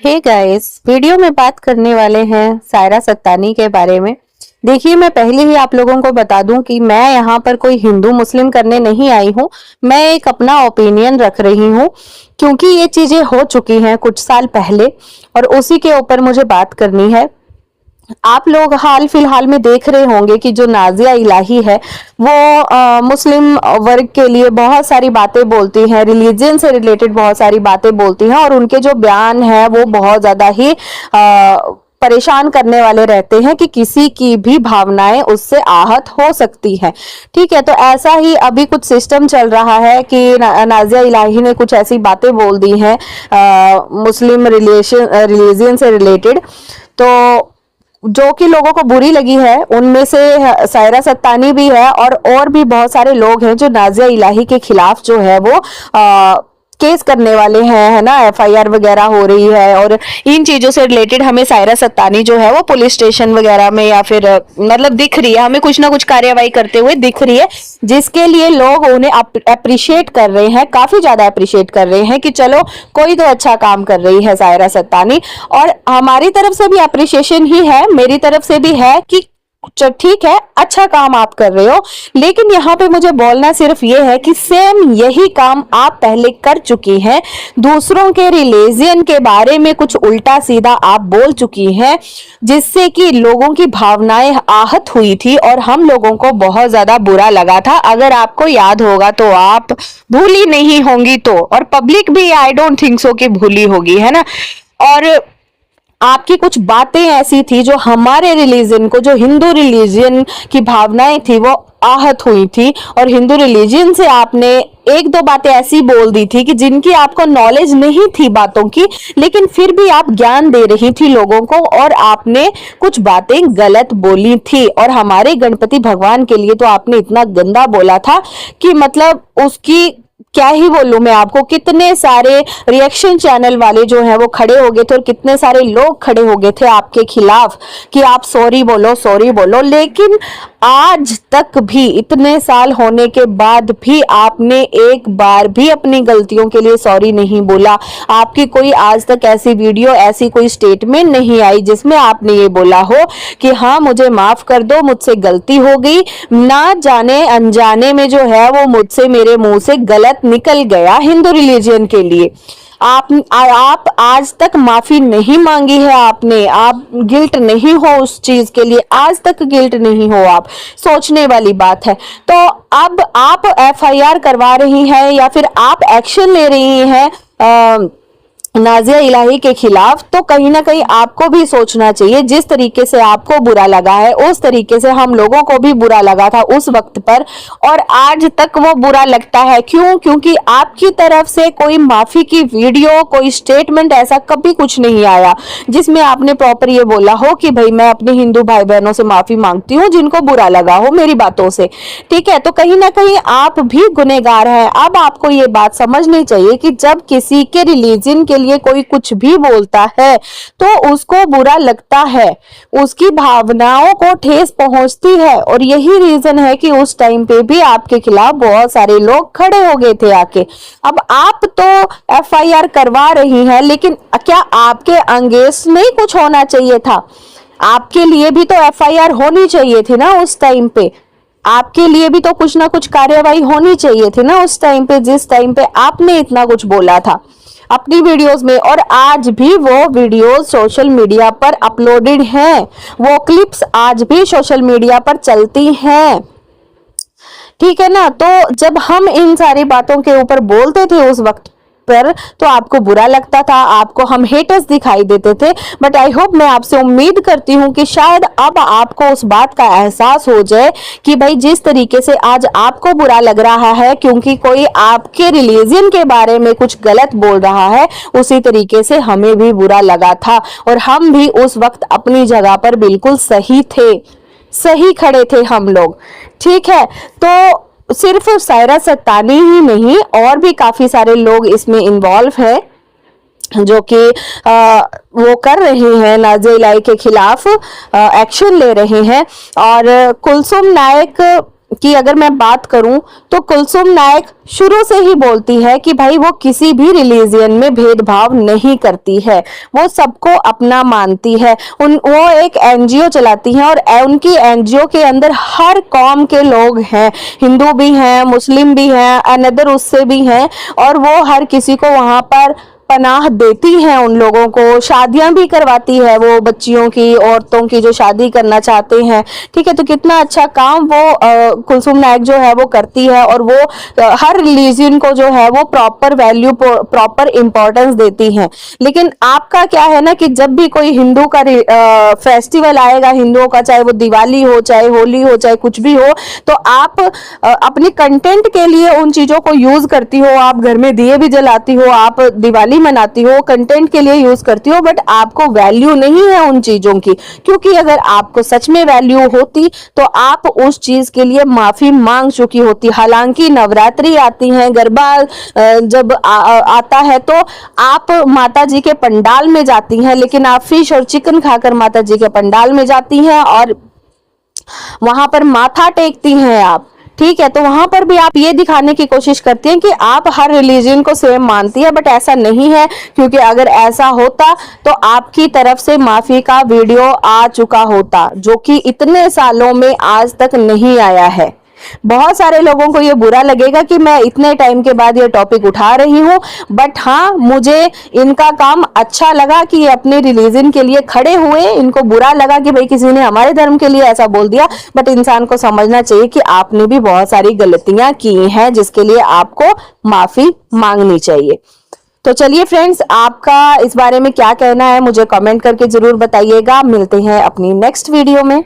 Hey guys, video में बात करने वाले हैं सायरा सत्तानी के बारे में। देखिए, मैं पहले ही आप लोगों को बता दूं कि मैं यहाँ पर कोई हिंदू मुस्लिम करने नहीं आई हूँ। मैं एक अपना ओपिनियन रख रही हूँ क्योंकि ये चीजें हो चुकी हैं कुछ साल पहले और उसी के ऊपर मुझे बात करनी है। आप लोग हाल फिलहाल में देख रहे होंगे कि जो नाजिया इलाही है वो मुस्लिम वर्ग के लिए बहुत सारी बातें बोलती हैं, रिलीजन से रिलेटेड बहुत सारी बातें बोलती हैं और उनके जो बयान है वो बहुत ज्यादा ही परेशान करने वाले रहते हैं कि किसी की भी भावनाएं उससे आहत हो सकती हैं। ठीक है, तो ऐसा ही अभी कुछ सिस्टम चल रहा है कि नाजिया इलाही ने कुछ ऐसी बातें बोल दी हैं मुस्लिम रिलीजन से रिलेटेड, तो जो कि लोगों को बुरी लगी है। उनमें से सायरा सत्तानी भी है और भी बहुत सारे लोग हैं जो नाजिया इलाही के खिलाफ जो है वो केस करने वाले हैं, है ना। एफआईआर वगैरह हो रही है और इन चीजों से रिलेटेड हमें सायरा सत्तानी जो है वो पुलिस स्टेशन वगैरह में या फिर मतलब दिख रही है, हमें कुछ ना कुछ कार्यवाही करते हुए दिख रही है, जिसके लिए लोग उन्हें अप्रिशिएट कर रहे हैं, काफी ज्यादा अप्रिशिएट कर रहे हैं कि चलो कोई तो अच्छा काम कर रही है सायरा सत्तानी। और हमारी तरफ से भी अप्रिशिएशन ही है, मेरी तरफ से भी है कि ठीक है, अच्छा काम आप कर रहे हो। लेकिन यहाँ पे मुझे बोलना सिर्फ ये है कि सेम यही काम आप पहले कर चुकी हैं, दूसरों के रिलीजन के बारे में कुछ उल्टा सीधा आप बोल चुकी हैं, जिससे कि लोगों की भावनाएं आहत हुई थी और हम लोगों को बहुत ज्यादा बुरा लगा था। अगर आपको याद होगा तो आप भूली नहीं होंगी तो, और पब्लिक भी आई डोंट थिंक सो कि भूली होगी, है ना। और आपकी कुछ बातें ऐसी थी जो हमारे रिलीजन को, जो हिंदू रिलीजन की भावनाएं थी वो आहत हुई थी, और हिंदू रिलीजन से आपने एक दो बातें ऐसी बोल दी थी कि जिनकी आपको नॉलेज नहीं थी बातों की, लेकिन फिर भी आप ज्ञान दे रही थी लोगों को और आपने कुछ बातें गलत बोली थी। और हमारे गणपति भगवान के लिए तो आपने इतना गंदा बोला था कि मतलब उसकी क्या ही बोलूं मैं आपको। कितने सारे रिएक्शन चैनल वाले जो हैं वो खड़े हो गए थे और कितने सारे लोग खड़े हो गए थे आपके खिलाफ कि आप सॉरी बोलो, सॉरी बोलो। लेकिन आज तक भी, इतने साल होने के बाद भी आपने एक बार भी अपनी गलतियों के लिए सॉरी नहीं बोला। आपकी कोई आज तक ऐसी वीडियो, ऐसी कोई स्टेटमेंट नहीं आई जिसमें आपने ये बोला हो कि हाँ मुझे माफ कर दो, मुझसे गलती हो गई, ना जाने अनजाने में जो है वो मुझसे, मेरे मुंह से गलत निकल गया हिंदू रिलीजन के लिए। आप आज तक माफी नहीं मांगी है आपने, आप गिल्ट नहीं हो उस चीज के लिए, आज तक गिल्ट नहीं हो आप। सोचने वाली बात है। तो अब आप एफआईआर करवा रही हैं या फिर आप एक्शन ले रही हैं नाजिया इलाही के खिलाफ, तो कहीं ना कहीं आपको भी सोचना चाहिए। जिस तरीके से आपको बुरा लगा है उस तरीके से हम लोगों को भी बुरा लगा था उस वक्त पर, और आज तक वो बुरा लगता है। क्यों? क्योंकि आपकी तरफ से कोई माफी की वीडियो, कोई स्टेटमेंट ऐसा कभी कुछ नहीं आया जिसमें आपने प्रॉपर ये बोला हो कि भाई मैं अपने हिंदू भाई बहनों से माफी मांगती हूँ जिनको बुरा लगा हो मेरी बातों से। ठीक है, तो कहीं ना कहीं आप भी गुनहगार हैं। अब आपको ये बात समझनी चाहिए कि जब किसी के रिलीजन के लिए कोई कुछ भी बोलता है तो उसको बुरा लगता है, उसकी भावनाओं को ठेस पहुंचती है, और यही रीजन है कि उस टाइम पे भी आपके खिलाफ बहुत सारे लोग खड़े हो गए थे आके। अब आप तो एफआईआर करवा रही हैं, लेकिन क्या आपके अगेंस्ट नहीं कुछ होना चाहिए था? आपके लिए भी तो एफआईआर होनी चाहिए थी ना उस टाइम पे, आपके लिए भी तो कुछ ना कुछ कार्यवाही होनी चाहिए थी ना उस टाइम पे, जिस टाइम पे आपने इतना कुछ बोला था अपनी वीडियोस में। और आज भी वो वीडियोस सोशल मीडिया पर अपलोडेड हैं, वो क्लिप्स आज भी सोशल मीडिया पर चलती हैं। ठीक है ना। तो जब हम इन सारी बातों के ऊपर बोलते थे उस वक्त पर तो आपको बुरा लगता था, आपको हम हेटर्स दिखाई देते थे। बट आई होप, मैं आपसे उम्मीद करती हूँ कि शायद अब आपको उस बात का एहसास हो जाए कि भाई जिस तरीके से आज आपको बुरा लग रहा है क्योंकि कोई आपके रिलीजन के बारे में कुछ गलत बोल रहा है, उसी तरीके से हमें भी बुरा लगा था और हम भी उस वक्त अपनी जगह पर बिल्कुल सही थे, सही खड़े थे हम लोग। ठीक है, तो सिर्फ सायरा सत्तानी ही नहीं, और भी काफी सारे लोग इसमें इन्वॉल्व हैं जो कि वो कर रहे हैं नाजिया इलाही के खिलाफ एक्शन ले रहे हैं। और कुलसुम नायक की अगर मैं बात करूं तो कुलसुम नायक शुरू से ही बोलती है कि भाई वो किसी भी रिलीजियन में भेदभाव नहीं करती है, वो सबको अपना मानती है। वो एक एनजीओ चलाती हैं और उनकी एनजीओ के अंदर हर कौम के लोग हैं, हिंदू भी हैं, मुस्लिम भी हैं, अनदर उससे भी हैं, और वो हर किसी को वहां पर पनाह देती हैं, उन लोगों को शादियां भी करवाती है, वो बच्चियों की, औरतों की जो शादी करना चाहते हैं। ठीक है, तो कितना अच्छा काम वो कुलसुम नायक जो है वो करती है, और वो हर रिलीजन को जो है वो प्रॉपर वैल्यू, प्रॉपर इंपॉर्टेंस देती हैं। लेकिन आपका क्या है ना कि जब भी कोई हिंदू का फेस्टिवल आएगा, हिंदुओं का, चाहे वो दिवाली हो, चाहे होली हो, चाहे कुछ भी हो, तो आप अपनी कंटेंट के लिए उन चीजों को यूज करती हो, आप घर में दिए भी जलाती हो, आप दिवाली मनाती हो, कंटेंट के लिए यूज करती हो, बट आपको वैल्यू नहीं है उन चीजों की। क्योंकि अगर आपको सच में वैल्यू होती तो आप उस चीज के लिए माफी मांग चुकी होती। हालांकि नवरात्रि आती है, गरबा जब आता है तो आप माता जी के पंडाल में जाती हैं, लेकिन आप फिश और चिकन खाकर माता जी के पंडाल में जाती हैं और वहां पर माथा टेकती हैं आप। ठीक है, तो वहां पर भी आप ये दिखाने की कोशिश करती हैं कि आप हर रिलीजन को सेम मानती है, बट ऐसा नहीं है। क्योंकि अगर ऐसा होता तो आपकी तरफ से माफी का वीडियो आ चुका होता, जो कि इतने सालों में आज तक नहीं आया है। बहुत सारे लोगों को ये बुरा लगेगा कि मैं इतने टाइम के बाद ये टॉपिक उठा रही हूँ, बट हाँ, मुझे इनका काम अच्छा लगा कि ये अपने रिलीजन के लिए खड़े हुए। इनको बुरा लगा कि भाई किसी ने हमारे धर्म के लिए ऐसा बोल दिया, बट इंसान को समझना चाहिए कि आपने भी बहुत सारी गलतियां की हैं, जिसके लिए आपको माफी मांगनी चाहिए। तो चलिए फ्रेंड्स, आपका इस बारे में क्या कहना है मुझे कमेंट करके जरूर बताइएगा। मिलते हैं अपनी नेक्स्ट वीडियो में।